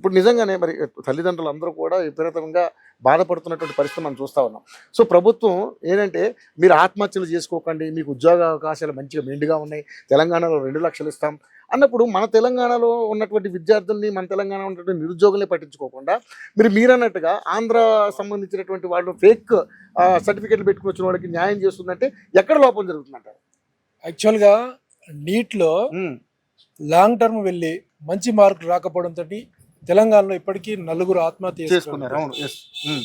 ఇప్పుడు నిజంగానే మరి తల్లిదండ్రులు అందరూ కూడా విపరీతంగా బాధపడుతున్నటువంటి పరిస్థితి మనం చూస్తూ ఉన్నాం. సో ప్రభుత్వం ఏంటంటే మీరు ఆత్మహత్యలు చేసుకోకండి, మీకు ఉద్యోగ అవకాశాలు మంచిగా మెండుగా ఉన్నాయి, తెలంగాణలో 2 లక్షలు ఇస్తాం అన్నప్పుడు మన తెలంగాణలో ఉన్నటువంటి విద్యార్థుల్ని, మన తెలంగాణ ఉన్నటువంటి నిరుద్యోగుల్ని పట్టించుకోకుండా మీరన్నట్టుగా ఆంధ్ర సంబంధించినటువంటి వాళ్ళు ఫేక్ సర్టిఫికెట్లు పెట్టుకుని వచ్చిన వాళ్ళకి న్యాయం చేస్తుందంటే ఎక్కడ లోపం జరుగుతుందంటారు? యాక్చువల్గా నీట్లో లాంగ్ టర్మ్ వెళ్ళి మంచి మార్కులు రాకపోవడంతో తెలంగాణలో ఇప్పటికీ 4 ఆత్మహత్య చేసుకున్నారు.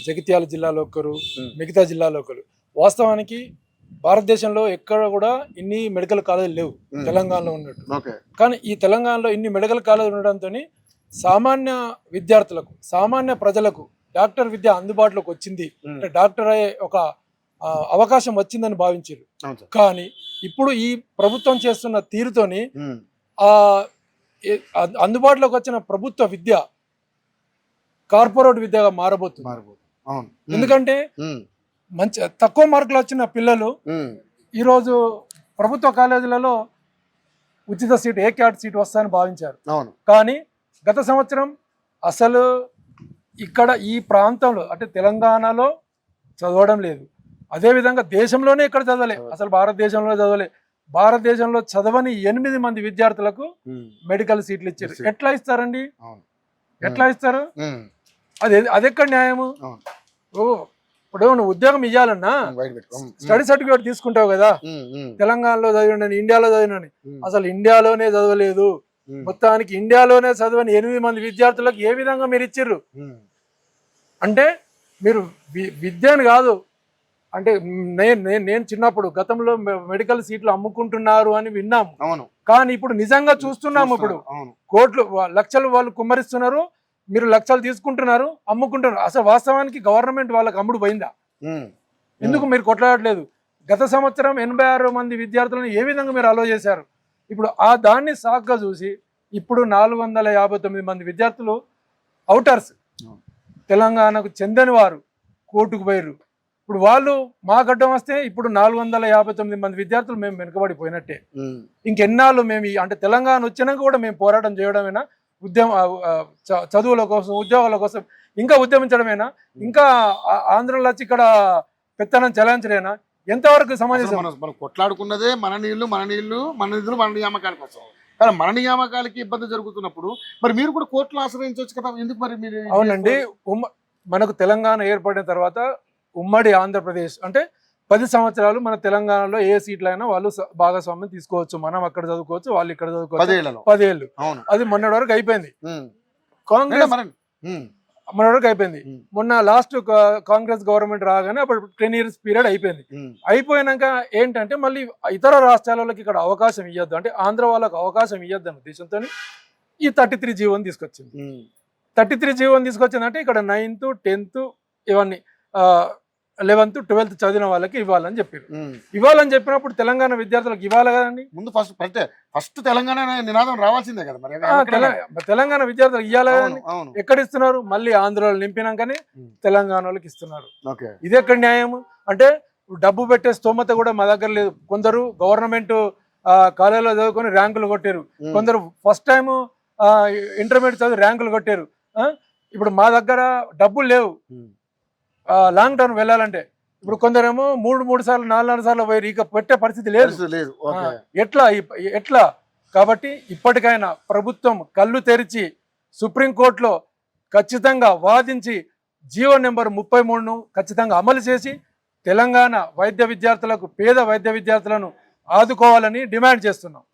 జగిత్యాల జిల్లాలో ఒకరు, మిగతా జిల్లాలో ఒకరు. వాస్తవానికి భారతదేశంలో ఎక్కడ కూడా ఇన్ని మెడికల్ కాలేజీలు లేవు తెలంగాణలో ఉన్నట్టు. కానీ ఈ తెలంగాణలో ఇన్ని మెడికల్ కాలేజీలు ఉండడంతో సామాన్య విద్యార్థులకు, సామాన్య ప్రజలకు డాక్టర్ విద్య అందుబాటులోకి వచ్చింది, అంటే డాక్టర్ అయ్యే ఒక అవకాశం వచ్చిందని భావించారు. కానీ ఇప్పుడు ఈ ప్రభుత్వం చేస్తున్న తీరుతోని అందుబాటులోకి వచ్చిన ప్రభుత్వ విద్య కార్పొరేట్ విద్యగా మారబోతుంది. ఎందుకంటే మంచి తక్కువ మార్కులు వచ్చిన పిల్లలు ఈరోజు ప్రభుత్వ కాలేజీలలో ఉచిత సీట్, ఏ క్యాట్ సీట్ వస్తాయని భావించారు. కానీ గత సంవత్సరం అసలు ఇక్కడ ఈ ప్రాంతంలో అంటే తెలంగాణలో చదవడం లేదు, అదేవిధంగా దేశంలోనే ఇక్కడ చదవలే, అసలు భారతదేశంలో చదవలే. భారతదేశంలో చదవని 8 మంది విద్యార్థులకు మెడికల్ సీట్లు ఇచ్చారు. ఎట్లా ఇస్తారండి? ఎట్లా ఇస్తారు? అదెక్కడ న్యాయము? ఇప్పుడు నువ్వు ఉద్యోగం ఇవ్వాలన్నా స్టడీ సర్టిఫికేట్ తీసుకుంటావు కదా, తెలంగాణలో చదివినని, ఇండియాలో చదివినని. అసలు ఇండియాలోనే చదవలేదు, మొత్తానికి ఇండియాలోనే చదవని 8 మంది విద్యార్థులకు ఏ విధంగా మీరు ఇచ్చిర్రు? అంటే మీరు విద్యను కాదు, అంటే నేను చిన్నప్పుడు గతంలో మెడికల్ సీట్లు అమ్ముకుంటున్నారు అని విన్నాము. కానీ ఇప్పుడు నిజంగా చూస్తున్నాము. ఇప్పుడు కోట్లు, లక్షలు వాళ్ళు కుమ్మరిస్తున్నారు, మీరు లక్షలు తీసుకుంటున్నారు, అమ్ముకుంటున్నారు. అసలు వాస్తవానికి గవర్నమెంట్ వాళ్ళకి అమ్ముడు పోయిందా? ఎందుకు మీరు కొట్లాడలేదు? గత సంవత్సరం 86 మంది విద్యార్థులను ఏ విధంగా మీరు అలో చేశారు? ఇప్పుడు దాన్ని సాగ్గా చూసి ఇప్పుడు 459 మంది విద్యార్థులు అవుటర్స్, తెలంగాణకు చెందని వారు కోర్టుకు పోయారు. ఇప్పుడు వాళ్ళు మా గడ్డం వస్తే ఇప్పుడు 459 మంది విద్యార్థులు మేము వెనుకబడిపోయినట్టే. ఇంకెన్నాళ్ళు మేము అంటే తెలంగాణ వచ్చినాక కూడా మేము పోరాటం చేయడమేనా? చదువుల కోసం, ఉద్యోగాల కోసం ఇంకా ఉద్యమించడమేనా? ఇంకా ఆంధ్రలో వచ్చి ఇక్కడ పెత్తనం చెలాయించడమేనా? ఎంతవరకు సమాజం? మనం కొట్లాడుకున్నదే మన నీళ్లు, మన నిధులు, మన నియామకాల కోసం. కానీ మన నియామకాలకి ఇబ్బంది జరుగుతున్నప్పుడు మరి మీరు కూడా కోర్టులో ఆశ్రయించవచ్చు కదా, ఎందుకు మరి మీరు? అవునండి, మనకు తెలంగాణ ఏర్పడిన తర్వాత ఉమ్మడి ఆంధ్రప్రదేశ్ అంటే 10 సంవత్సరాలు మన తెలంగాణలో ఏ సీట్లైనా వాళ్ళు భాగస్వామ్యం తీసుకోవచ్చు. మనం అక్కడ చదువుకోవచ్చు, వాళ్ళు ఇక్కడ చదువుకోవచ్చు. 10 ఏళ్ళు అది మొన్నటి వరకు అయిపోయింది. కాంగ్రెస్ మొన్నటి వరకు అయిపోయింది. మొన్న లాస్ట్ కాంగ్రెస్ గవర్నమెంట్ రాగానే అప్పుడు 10 years పీరియడ్ అయిపోయింది. అయిపోయినాక ఏంటంటే మళ్ళీ ఇతర రాష్ట్రాలకి ఇక్కడ అవకాశం ఇవ్వద్దు, అంటే ఆంధ్ర వాళ్ళకి అవకాశం ఇవ్వద్దు అన్న ఉద్దేశంతో ఈ 33 జీవోని తీసుకొచ్చింది. 33 జీవోని తీసుకొచ్చిందంటే ఇక్కడ 9th 10th ఇవన్నీ 11th 12th చదివిన వాళ్ళకి ఇవ్వాలని చెప్పారు. ఇవ్వాలని చెప్పినప్పుడు తెలంగాణ విద్యార్థులకు ఇవ్వాలి కదండి. ముందు ఫస్ట్ తెలంగాణ నినాదం రావాల్సిందే కదా మరి. తెలంగాణ విద్యార్థులకు ఇవ్వాలి కదండి. ఎక్కడ ఇస్తున్నారు? మళ్ళీ ఆంధ్రలో నింపినాకనే తెలంగాణలోకి ఇస్తున్నారు. ఇది ఎక్కడ న్యాయము? అంటే డబ్బు పెట్టే స్తోమత కూడా మా దగ్గర లేదు. కొందరు గవర్నమెంట్ కాలేజీలో చదువుకొని ర్యాంకులు కొట్టారు, కొందరు ఫస్ట్ టైం ఇంటర్మీడియట్ చదివి ర్యాంకులు కొట్టారు. ఇప్పుడు మా దగ్గర డబ్బులు లేవు లాంగ్ టర్మ్ వెళ్ళాలంటే. ఇప్పుడు కొందరేమో 3 సార్లు 4 సార్లు పోయి ఇక పెట్టే పరిస్థితి లేదు. ఎట్లా? కాబట్టి ఇప్పటికైనా ప్రభుత్వం కళ్ళు తెరిచి సుప్రీంకోర్టులో ఖచ్చితంగా వాదించి జీవో నెంబర్ 33ను ఖచ్చితంగా అమలు చేసి తెలంగాణ వైద్య విద్యార్థులకు, పేద వైద్య విద్యార్థులను ఆదుకోవాలని డిమాండ్ చేస్తున్నాం.